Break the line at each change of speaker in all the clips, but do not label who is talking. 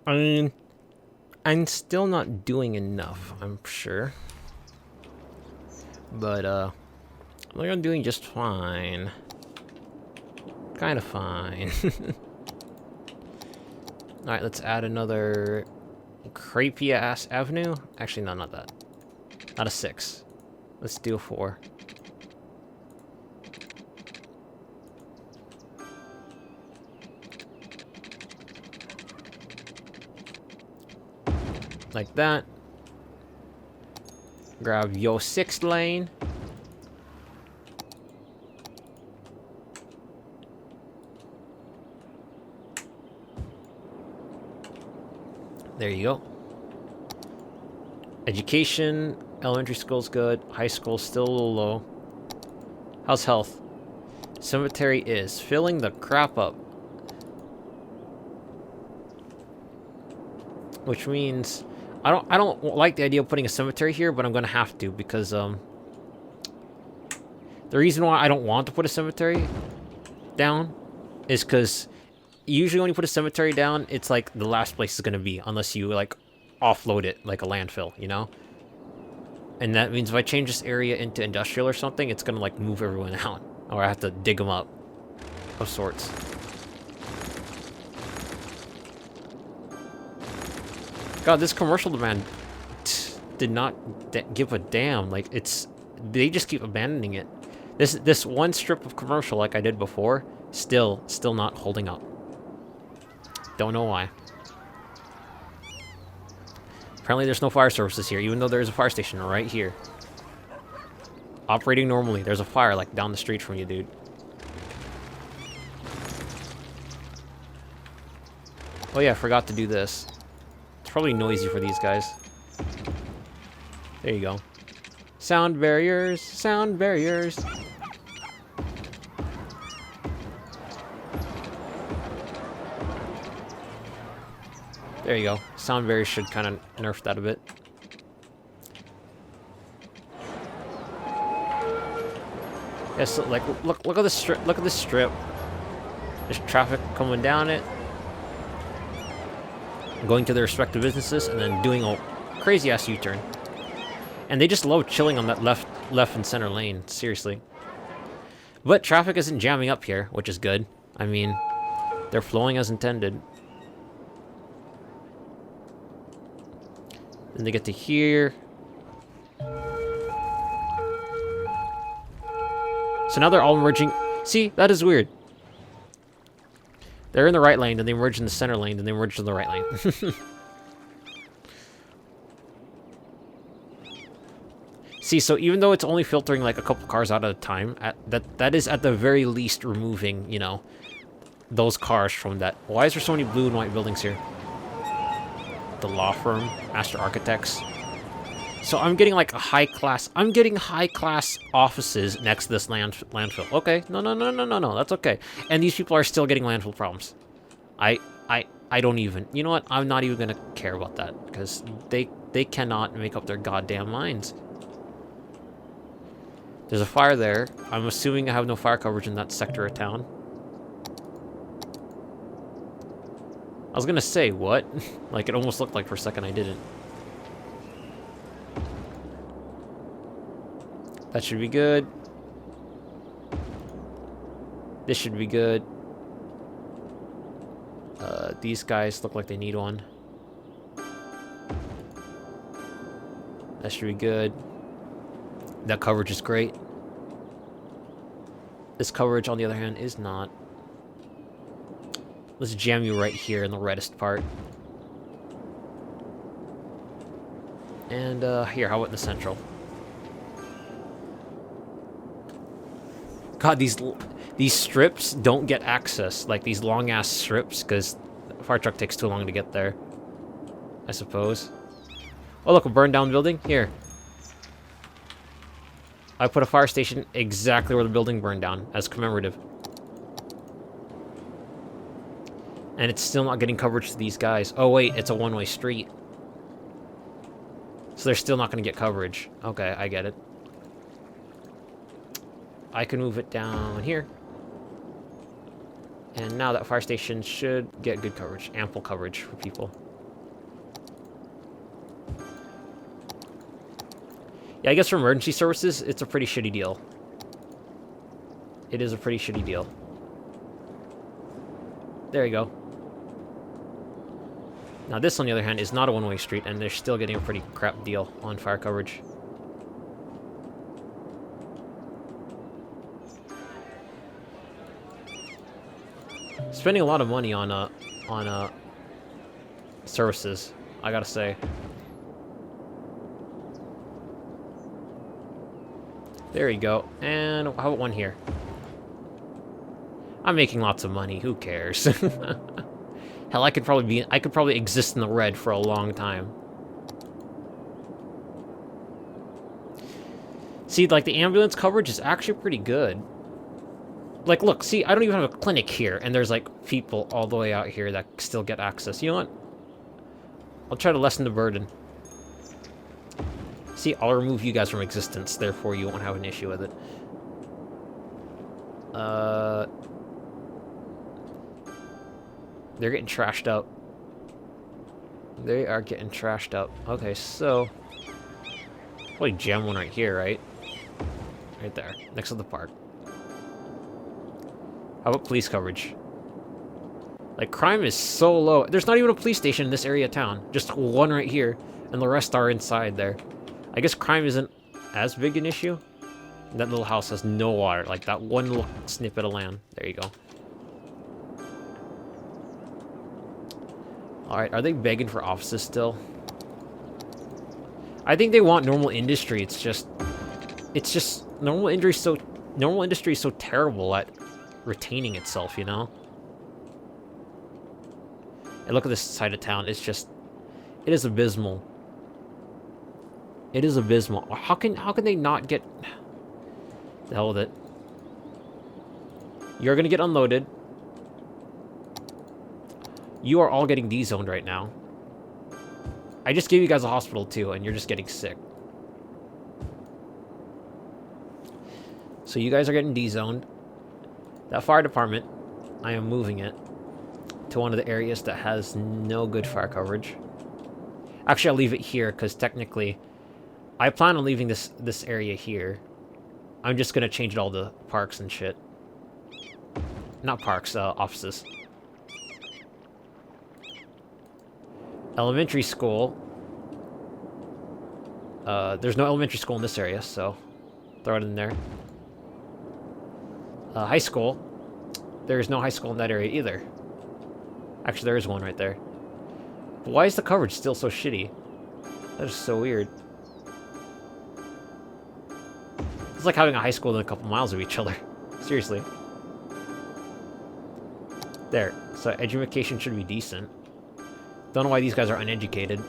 I mean, I'm still not doing enough, I'm sure. But, I think I'm doing just fine. Kind of fine. Alright, let's add another creepy-ass avenue. Actually, no, not that. Not a 6. Let's do a 4. Like that. Grab your 6th lane. There you go. Education, elementary school's good. High school's still a little low. How's health? Cemetery is filling the crap up. Which means I don't like the idea of putting a cemetery here, but I'm gonna have to because the reason why I don't want to put a cemetery down is because usually when you put a cemetery down, it's like the last place it's gonna be unless you like offload it like a landfill, you know? And that means if I change this area into industrial or something, it's gonna like move everyone out, or I have to dig them up of sorts. God, this commercial demand did not give a damn. Like, they just keep abandoning it. This one strip of commercial, like I did before, still not holding up. Don't know why. Apparently there's no fire services here, even though there's a fire station right here. Operating normally. There's a fire, like, down the street from you, dude. Oh yeah, I forgot to do this. It's probably noisy for these guys. There you go. Sound barriers, sound barriers. There you go. Sound barriers should kind of nerf that a bit. Yeah, so like look at this strip. Look at this strip. There's traffic coming down it, going to their respective businesses, and then doing a crazy ass U-turn. And they just love chilling on that left and center lane. Seriously. But traffic isn't jamming up here, which is good. I mean, they're flowing as intended. Then they get to here. So now they're all merging. See, that is weird. They're in the right lane, then they merge in the center lane, then they merge in the right lane. See, so even though it's only filtering like a couple cars out at a time, that is at the very least removing, you know, those cars from that. Why is there so many blue and white buildings here? The law firm, Master Architects. So I'm getting like a high-class... I'm getting high-class offices next to this landfill. Okay, no, that's okay. And these people are still getting landfill problems. I don't even... You know what? I'm not even gonna care about that, because they cannot make up their goddamn minds. There's a fire there. I'm assuming I have no fire coverage in that sector of town. I was gonna say, what? Like, it almost looked like for a second I didn't. That should be good. This should be good. These guys look like they need one. That should be good. That coverage is great. This coverage, on the other hand, is not. Let's jam you right here in the reddest part. And, here, how about the central? God, these strips don't get access, like these long-ass strips, because the fire truck takes too long to get there, I suppose. Oh, look, a burned-down building? Here. I put a fire station exactly where the building burned down, as commemorative. And it's still not getting coverage to these guys. Oh, wait, it's a one-way street. So they're still not going to get coverage. Okay, I get it. I can move it down here. And now that fire station should get good coverage. Ample coverage for people. Yeah, I guess for emergency services, it's a pretty shitty deal. It is a pretty shitty deal. There you go. Now this, on the other hand, is not a one-way street, and they're still getting a pretty crap deal on fire coverage. Spending a lot of money on services, I gotta say. There you go. And how about one here? I'm making lots of money. Who cares? Hell, I could probably exist in the red for a long time. See, like, the ambulance coverage is actually pretty good. Like, look, see, I don't even have a clinic here, and there's, like, people all the way out here that still get access. You know what? I'll try to lessen the burden. See, I'll remove you guys from existence, therefore you won't have an issue with it. They're getting trashed out. They are getting trashed out. Okay, so... probably jam one right here, right? Right there, next to the park. How about police coverage? Like, crime is so low. There's not even a police station in this area of town. Just one right here, and the rest are inside there. I guess crime isn't as big an issue. That little house has no water. Like, that one little snippet of land. There you go. Alright, are they begging for offices still? I think they want normal industry. It's just normal industry is so terrible at retaining itself, you know? And look at this side of town. It's just, it is abysmal. It is abysmal. How can they not get... the hell with it. You're gonna get unloaded. You are all getting D-zoned right now. I just gave you guys a hospital too, and you're just getting sick. So you guys are getting D-zoned. That fire department, I am moving it to one of the areas that has no good fire coverage. Actually, I'll leave it here, because technically, I plan on leaving this area here. I'm just gonna change it all to parks and shit. Not parks, offices. Elementary school. There's no elementary school in this area, so throw it in there. High school. There's no high school in that area either. Actually, there is one right there. But why is the coverage still so shitty? That is so weird. It's like having a high school within a couple miles of each other. Seriously. There. So education should be decent. Don't know why these guys are uneducated.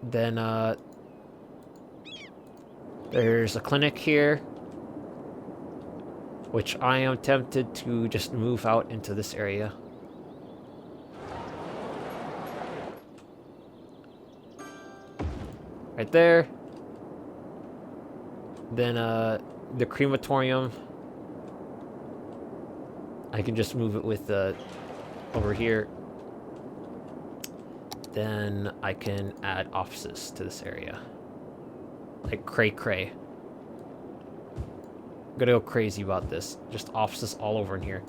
Then, there's a clinic here, which I am tempted to just move out into this area. Right there. Then, the crematorium. I can just move it with, over here. Then I can add offices to this area. Like cray. I'm gonna go crazy about this. Just offices all over in here.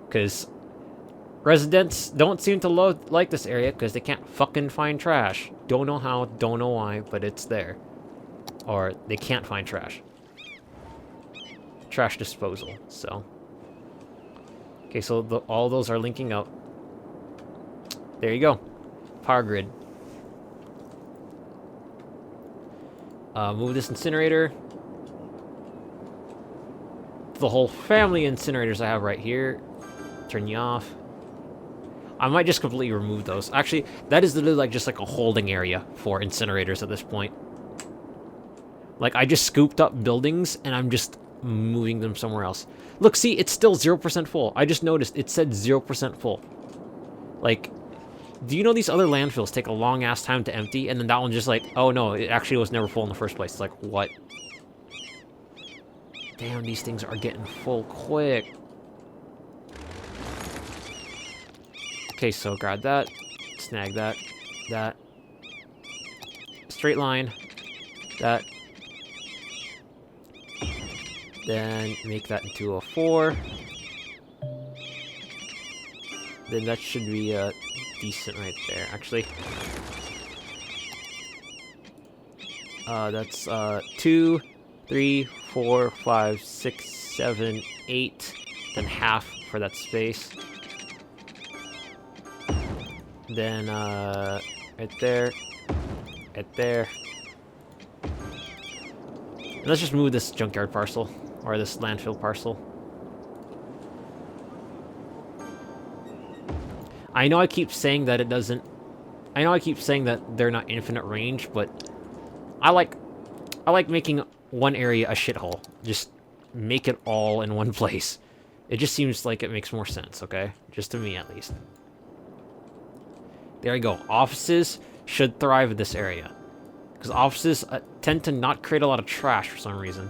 Because residents don't seem to like this area because they can't fucking find trash. Don't know how, don't know why, but it's there. Or they can't find trash. Trash disposal, so. Okay, so all those are linking up. There you go. Power grid. Move this incinerator. The whole family of incinerators I have right here. Turn you off. I might just completely remove those. Actually, that is literally like just like a holding area for incinerators at this point. Like, I just scooped up buildings and I'm just moving them somewhere else. Look, see, it's still 0% full. I just noticed it said 0% full. Like, do you know these other landfills take a long-ass time to empty, and then that one just like, oh no, it actually was never full in the first place. It's like, what? Damn, these things are getting full quick. Okay, so grab that, snag that, straight line. That. Then make that into a 4. Then that should be decent right there. Actually, that's 2, 3, 4, 5, 6, 7, 8. Then half for that space. Then right there, right there. And let's just move this junkyard parcel or this landfill parcel. I know I keep saying that it doesn't. I know I keep saying that they're not infinite range, but I like making one area a shithole. Just make it all in one place. It just seems like it makes more sense, okay? Just to me, at least. There you go. Offices should thrive in this area. Because offices tend to not create a lot of trash for some reason.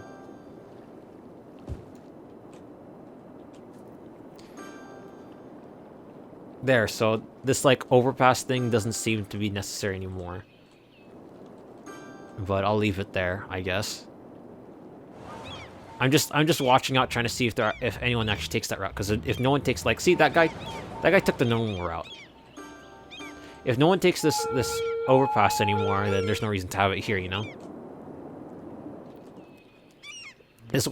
There, so this, like, overpass thing doesn't seem to be necessary anymore. But I'll leave it there, I guess. I'm just watching out, trying to see if anyone actually takes that route. Because if no one takes, like, see, that guy took the normal route. If no one takes this overpass anymore, then there's no reason to have it here, you know? This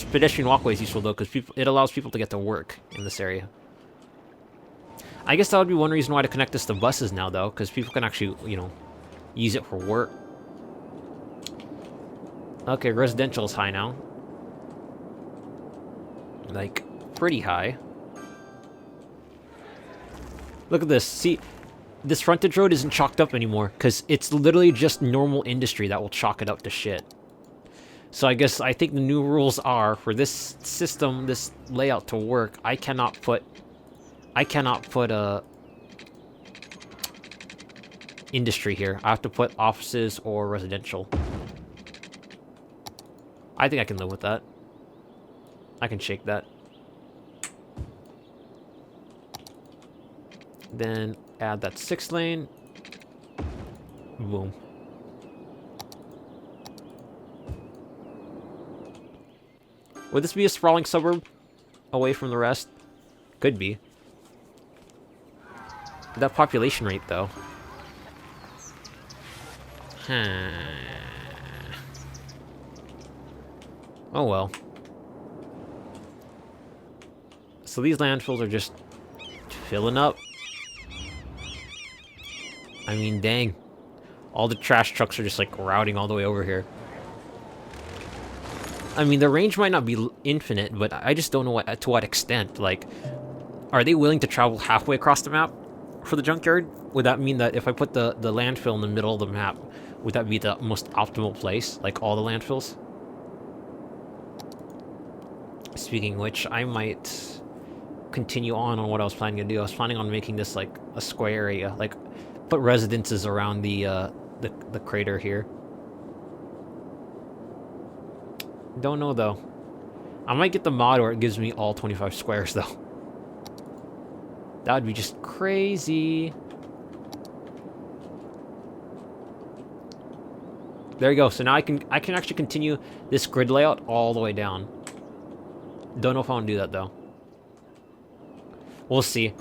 pedestrian walkway is useful, though, because it allows people to get to work in this area. I guess that would be one reason why to connect this to buses now, though, because people can actually, you know, use it for work. Okay, residential is high now. Like, pretty high. Look at this. See, this frontage road isn't chalked up anymore, because it's literally just normal industry that will chalk it up to shit. So I think the new rules are, for this system, this layout to work, I cannot put industry here. I have to put offices or residential. I think I can live with that. I can shake that. Then add that 6 lane. Boom. Would this be a sprawling suburb away from the rest? Could be. That population rate, though. Oh well. So these landfills are just filling up. I mean, dang. All the trash trucks are just, like, routing all the way over here. I mean, the range might not be infinite, but I just don't know to what extent. Like, are they willing to travel halfway across the map for the junkyard? Would that mean that if I put the landfill in the middle of the map, would that be the most optimal place? Like, all the landfills? Speaking of which, I might continue on what I was planning to do. I was planning on making this, like, a square area. Like, put residences around the crater here. Don't know, though. I might get the mod where it gives me all 25 squares, though. That would be just crazy. There you go. So now I can actually continue this grid layout all the way down. Don't know if I want to do that, though. We'll see.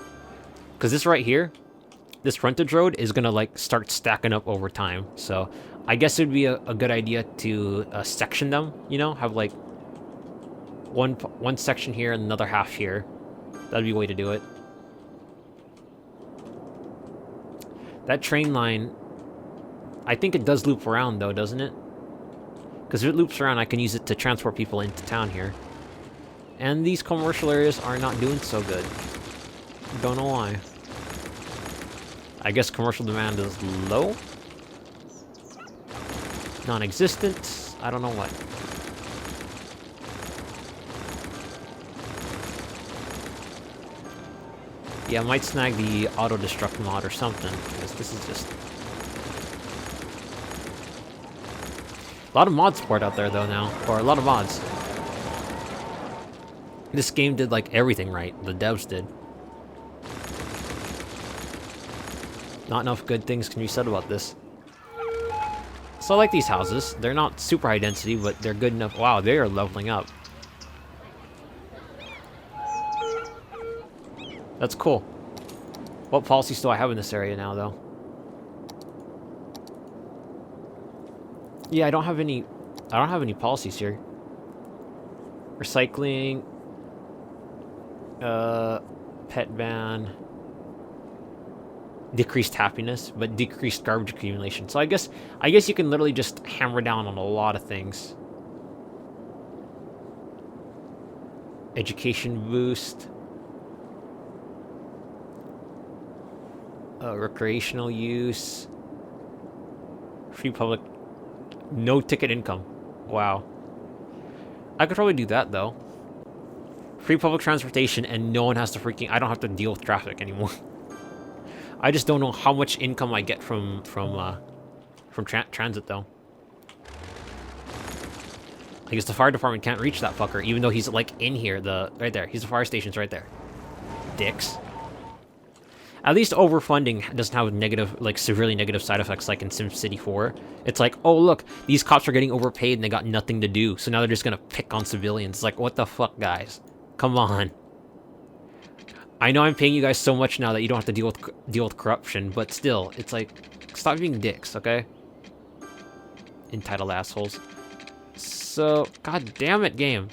Because this right here, this frontage road is going to, like, start stacking up over time. So I guess it would be a good idea to section them, you know? Have, like, one section here and another half here. That'd be a way to do it. That train line, I think it does loop around, though, doesn't it? Because if it loops around, I can use it to transport people into town here. And these commercial areas are not doing so good. Don't know why. I guess commercial demand is low? Non-existent? I don't know what. Yeah, I might snag the auto-destruct mod or something, because this is just... A lot of mod support out there, though, now. Or a lot of mods. This game did, like, everything right. The devs did. Not enough good things can be said about this. So I like these houses. They're not super high density, but they're good enough. Wow, they are leveling up. That's cool. What policies do I have in this area now, though? Yeah, I don't have any policies here. Recycling. Pet ban. Decreased happiness, but decreased garbage accumulation. So I guess you can literally just hammer down on a lot of things. Education boost. Recreational use. Free public. No ticket income. Wow. I could probably do that, though. Free public transportation, and no one has to freaking... I don't have to deal with traffic anymore. I just don't know how much income I get from transit, though. I guess the fire department can't reach that fucker, even though he's, like, in here. Right there. He's the fire station's right there. Dicks. At least overfunding doesn't have negative, like, severely negative side effects like in SimCity 4. It's like, oh, look, these cops are getting overpaid and they got nothing to do, so now they're just gonna pick on civilians. It's like, what the fuck, guys? Come on. I know I'm paying you guys so much now that you don't have to deal with corruption, but still, it's like, stop being dicks, okay? Entitled assholes. So, god damn it, game.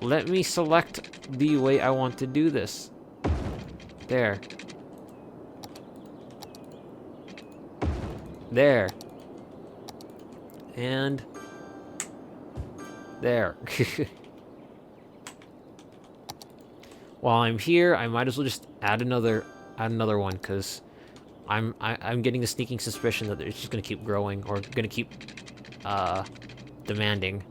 Let me select the way I want to do this. There. There. And... there. While I'm here, I might as well just add another one, because I'm getting the sneaking suspicion that it's just gonna keep growing, or gonna keep demanding.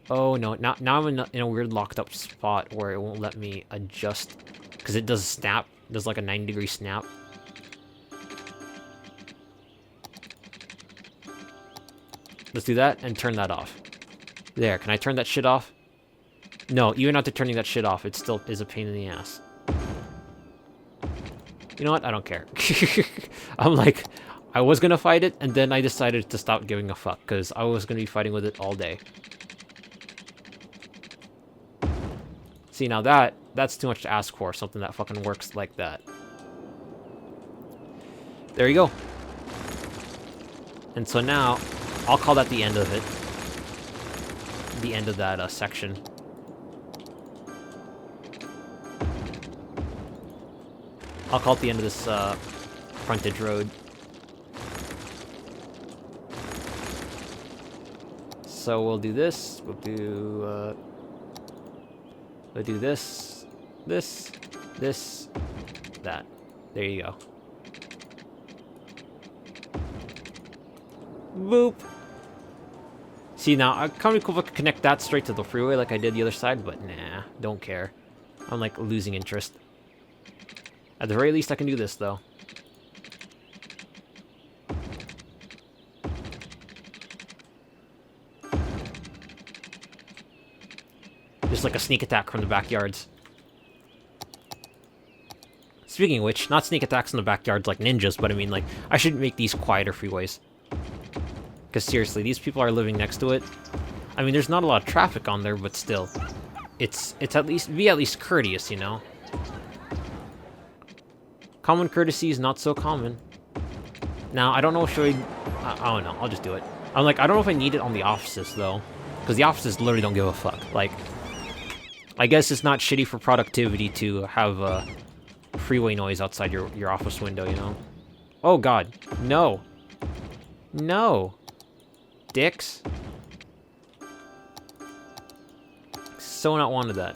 Oh no, now I'm in a weird locked up spot where it won't let me adjust, because it does a snap. It does like a 90-degree snap. Let's do that and turn that off. There, can I turn that shit off? No, even after turning that shit off, it still is a pain in the ass. You know what? I don't care. I'm like, I was gonna fight it, and then I decided to stop giving a fuck, because I was gonna be fighting with it all day. See, now that's too much to ask for, something that fucking works like that. There you go. And so now, I'll call that the end of it. The end of that section. I'll call it the end of this frontage road. So we'll do this. We'll do this, that. There you go. Boop. See, now, I kind of cool if I could connect that straight to the freeway like I did the other side, but nah, don't care. I'm, like, losing interest. At the very least, I can do this, though. Just like a sneak attack from the backyards. Speaking of which, not sneak attacks in the backyards like ninjas, but I mean, like, I should make these quieter freeways. Because seriously, these people are living next to it. I mean, there's not a lot of traffic on there, but still. It's at least courteous, you know? Common courtesy is not so common. Now, I don't know if I don't know, I'll just do it. I'm like, I don't know if I need it on the offices, though. Because the offices literally don't give a fuck. Like, I guess it's not shitty for productivity to have freeway noise outside your office window, you know? Oh god, no. No. Dicks. So not wanted that.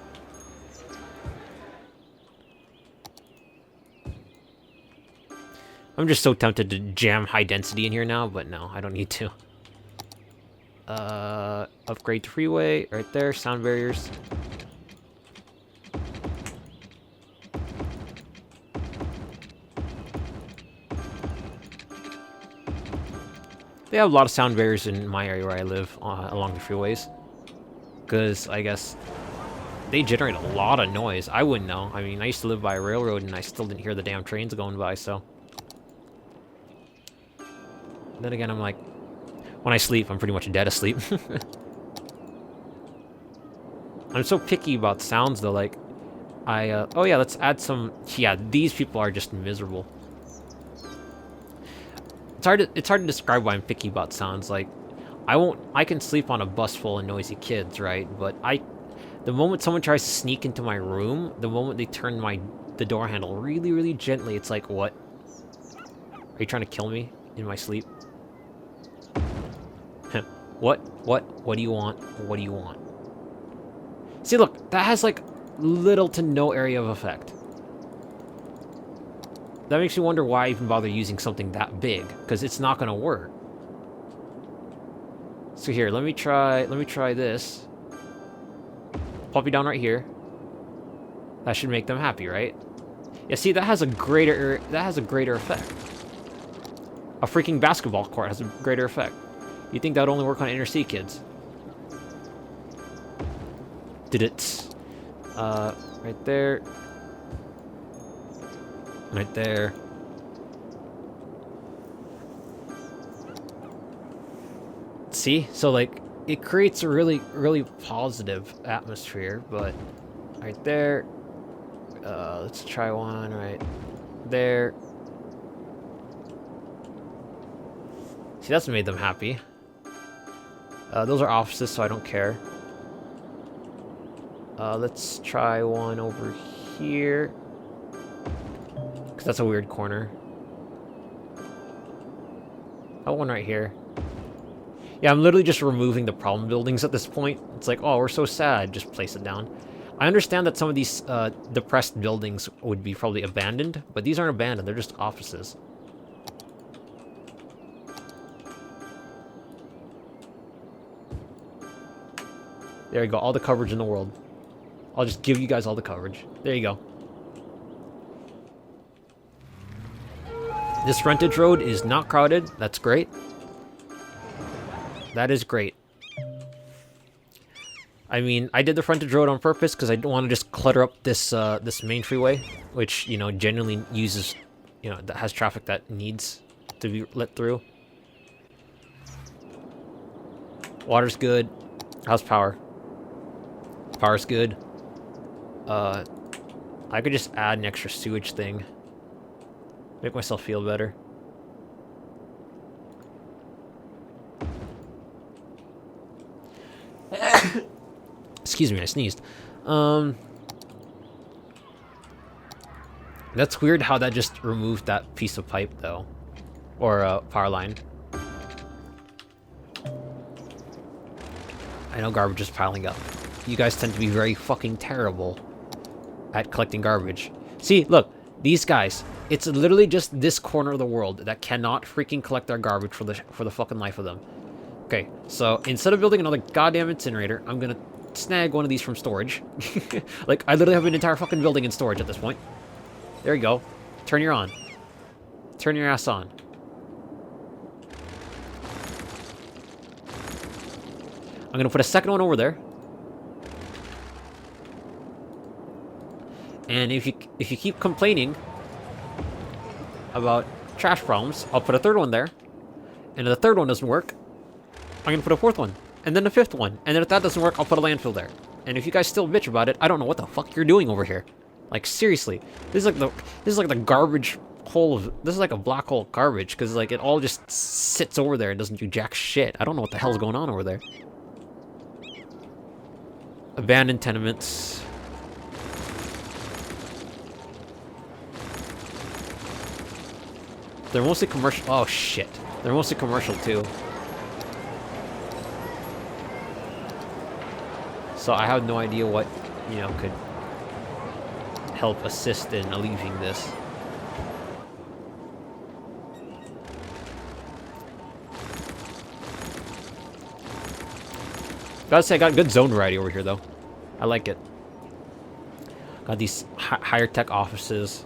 I'm just so tempted to jam high density in here now, but no, I don't need to. Upgrade to freeway, right there, sound barriers. They have a lot of sound barriers in my area where I live, along the freeways. Because, I guess, they generate a lot of noise. I wouldn't know. I mean, I used to live by a railroad and I still didn't hear the damn trains going by, so. Then again, I'm like, when I sleep, I'm pretty much dead asleep. I'm so picky about sounds though, like, oh yeah, let's add some, yeah, these people are just miserable. It's hard to describe why I'm picky about sounds, like, I can sleep on a bus full of noisy kids, right? But the moment someone tries to sneak into my room, the moment they turn the door handle really, really gently, it's like, what? Are you trying to kill me in my sleep? What do you want? What do you want? See, look, that has, like, little to no area of effect. That makes me wonder why I even bother using something that big, because it's not gonna work. So here, let me try this. Pop you down right here. That should make them happy, right? Yeah, see, that has a greater effect. A freaking basketball court has a greater effect. You think that would only work on inner city kids? Did it? Right there. Right there. See? So, like, it creates a really, really positive atmosphere, but right there. Let's try one right there. See, that's made them happy. Those are offices, so I don't care. Let's try one over here. Because that's a weird corner. Oh, one right here. Yeah, I'm literally just removing the problem buildings at this point. It's like, oh, we're so sad. Just place it down. I understand that some of these depressed buildings would be probably abandoned, but these aren't abandoned. They're just offices. There you go. All the coverage in the world. I'll just give you guys all the coverage. There you go. This frontage road is not crowded. That's great. That is great. I mean, I did the frontage road on purpose because I don't want to just clutter up this this main freeway, which, you know, genuinely uses, you know, that has traffic that needs to be let through. Water's good. How's power? Power's good. I could just add an extra sewage thing. Make myself feel better. Excuse me, I sneezed. That's weird how that just removed that piece of pipe, though. Or, power line. I know garbage is piling up. You guys tend to be very fucking terrible at collecting garbage. See, look, these guys. It's literally just this corner of the world that cannot freaking collect their garbage for the fucking life of them. Okay, so instead of building another goddamn incinerator, I'm gonna snag one of these from storage. Like, I literally have an entire fucking building in storage at this point. There you go. Turn your on. Turn your ass on. I'm gonna put a second one over there. And if you keep complaining about trash problems, I'll put a third one there. And if the third one doesn't work, I'm gonna put a fourth one. And then a fifth one. And then if that doesn't work, I'll put a landfill there. And if you guys still bitch about it, I don't know what the fuck you're doing over here. Like, seriously. This is like the garbage hole of... This is like a black hole of garbage, because, like, it all just sits over there and doesn't do jack shit. I don't know what the hell's going on over there. Abandoned tenements. They're mostly commercial. Oh, shit. They're mostly commercial, too. So I have no idea what, you know, could help assist in alleviating this. Gotta say, I got good zone variety over here, though. I like it. Got these higher tech offices.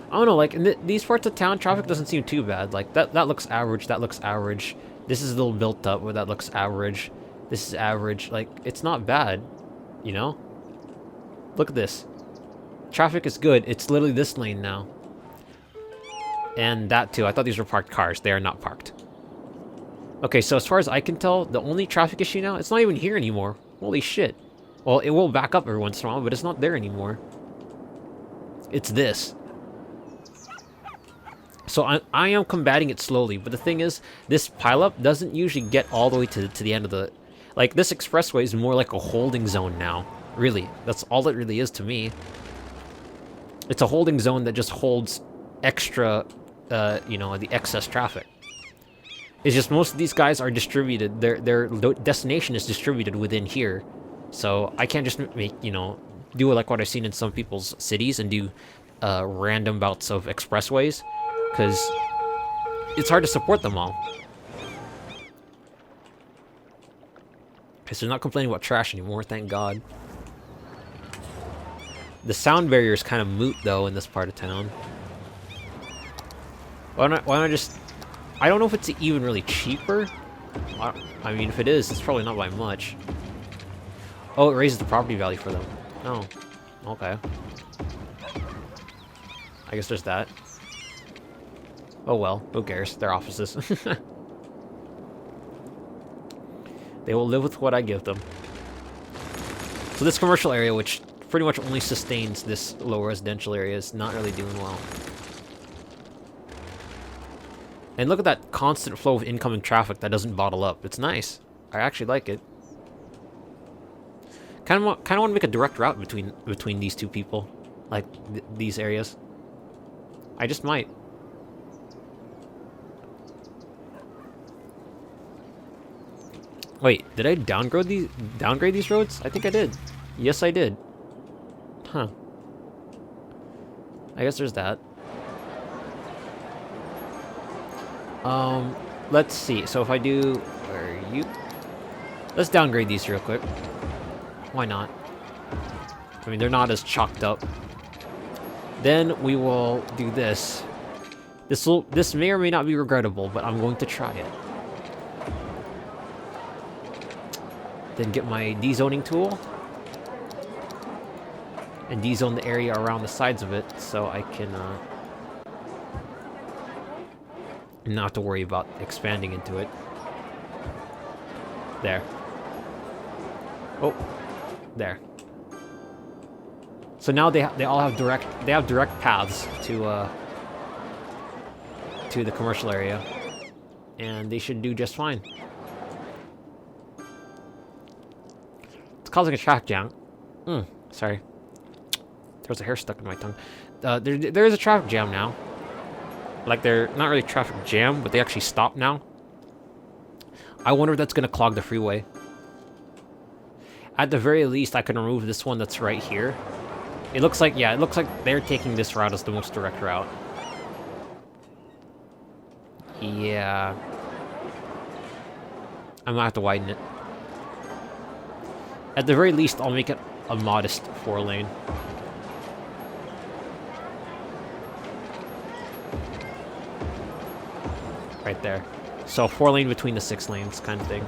I don't know, like, in these parts of town, traffic doesn't seem too bad. Like, that looks average, that looks average. This is a little built up, but that looks average. This is average. Like, it's not bad, you know? Look at this. Traffic is good. It's literally this lane now. And that too. I thought these were parked cars. They are not parked. Okay, so as far as I can tell, the only traffic issue now, it's not even here anymore. Holy shit. Well, it will back up every once in a while, but it's not there anymore. It's this. So I am combating it slowly, but the thing is, this pileup doesn't usually get all the way to the end of the... Like, this expressway is more like a holding zone now. Really. That's all it really is to me. It's a holding zone that just holds extra, you know, the excess traffic. It's just most of these guys are distributed. Their destination is distributed within here. So I can't just make, you know, do like what I've seen in some people's cities and do random bouts of expressways. Because it's hard to support them all. Because they're not complaining about trash anymore, thank God. The sound barrier is kind of moot, though, in this part of town. Why don't I just... I don't know if it's even really cheaper. I mean, if it is, it's probably not by much. Oh, it raises the property value for them. Oh, okay. I guess there's that. Oh well, who cares? They're offices. They will live with what I give them. So this commercial area, which pretty much only sustains this low residential area, is not really doing well. And look at that constant flow of incoming traffic that doesn't bottle up. It's nice. I actually like it. Kind of want to make a direct route between these two people, like these areas. I just might. Wait, did I downgrade these roads? I think I did. Yes, I did. Huh. I guess there's that. Let's see. So if I do... Where are you? Let's downgrade these real quick. Why not? I mean, they're not as chalked up. Then we will do this. This may or may not be regrettable, but I'm going to try it. Then get my dezoning tool. And dezone the area around the sides of it so I can not have to worry about expanding into it. There. Oh, there. So now they all have direct paths to the commercial area, and they should do just fine. It's causing a traffic jam. Sorry. There was a hair stuck in my tongue. There is a traffic jam now. Like, they're not really traffic jam, but they actually stop now. I wonder if that's going to clog the freeway. At the very least, I can remove this one that's right here. It looks like, yeah, it looks like they're taking this route as the most direct route. Yeah. I might have to widen it. At the very least, I'll make it a modest 4-lane. Right there. So 4-lane between the 6 lanes kind of thing.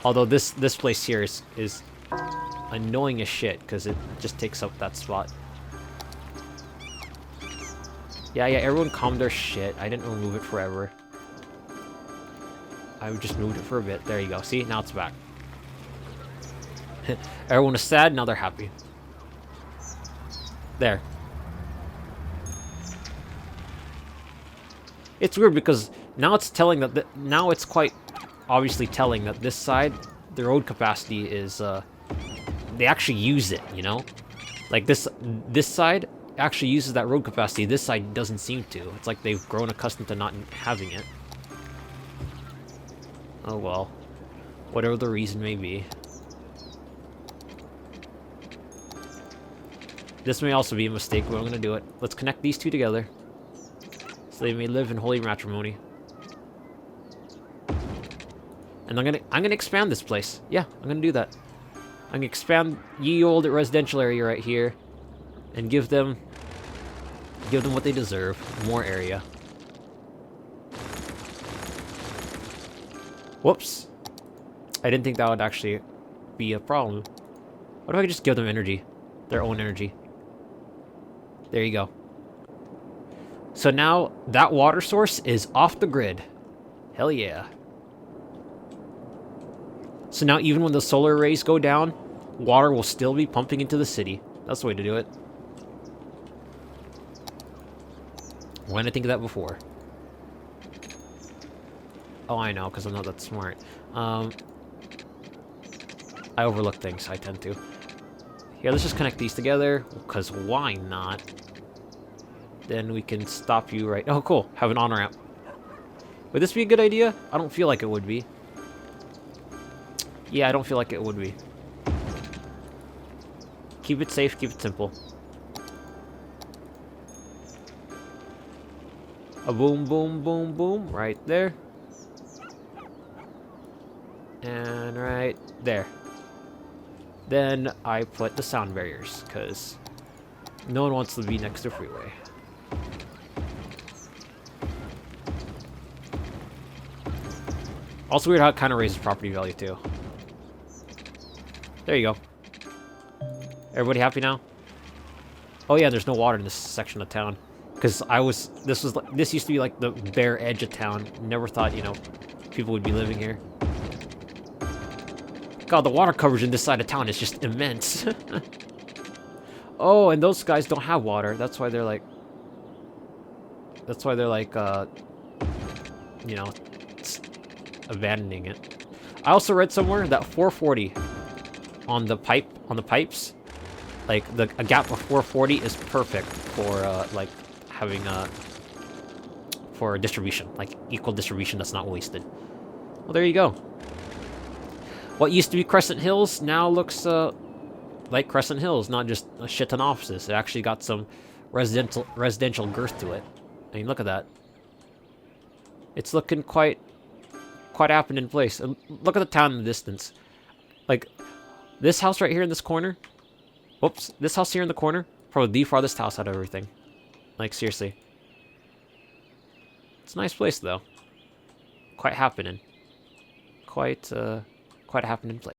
Although this place here is annoying as shit because it just takes up that spot. Yeah, everyone calm their shit. I didn't remove it forever. I just moved it for a bit. There you go. See? Now it's back. Everyone is sad, now they're happy. There. It's weird because now it's telling that now it's quite obviously telling that this side, the road capacity is they actually use it, you know? Like this side actually uses that road capacity. This side doesn't seem to. It's like they've grown accustomed to not having it. Oh well. Whatever the reason may be. This may also be a mistake, but I'm gonna do it. Let's connect these two together. So they may live in holy matrimony. And I'm gonna expand this place. Yeah, I'm gonna do that. I'm gonna expand ye old residential area right here and give them what they deserve. More area. Whoops. I didn't think that would actually be a problem. What if I could just give them energy? Their own energy. There you go. So now that water source is off the grid. Hell yeah. So now even when the solar arrays go down, water will still be pumping into the city. That's the way to do it. Why didn't I think of that before? Oh, I know, because I'm not that smart. I overlook things, I tend to. Yeah, let's just connect these together, because why not? Then we can stop you right... Oh, cool. Have an on-ramp. Would this be a good idea? I don't feel like it would be. Yeah, I don't feel like it would be. Keep it safe, keep it simple. A boom, boom, boom, boom. Right there. And right there. Then I put the sound barriers, because no one wants to be next to a freeway. Also weird how it kind of raises property value too. There you go. Everybody happy now? Oh yeah, there's no water in this section of town. Because this used to be like the bare edge of town. Never thought, you know, people would be living here. God, the water coverage in this side of town is just immense. Oh, and those guys don't have water. That's why they're like... you know, abandoning it. I also read somewhere that 440 on the pipes, like a gap of 440 is perfect for like having for distribution, like equal distribution that's not wasted. Well, there you go. What used to be Crescent Hills now looks like Crescent Hills, not just a shit ton of offices. It actually got some residential girth to it. I mean, look at that. It's looking quite happened in place. And look at the town in the distance. Like, this house right here in this corner. Whoops. This house here in the corner. Probably the farthest house out of everything. Like, seriously. It's a nice place, though. Quite happening. Quite a happening place.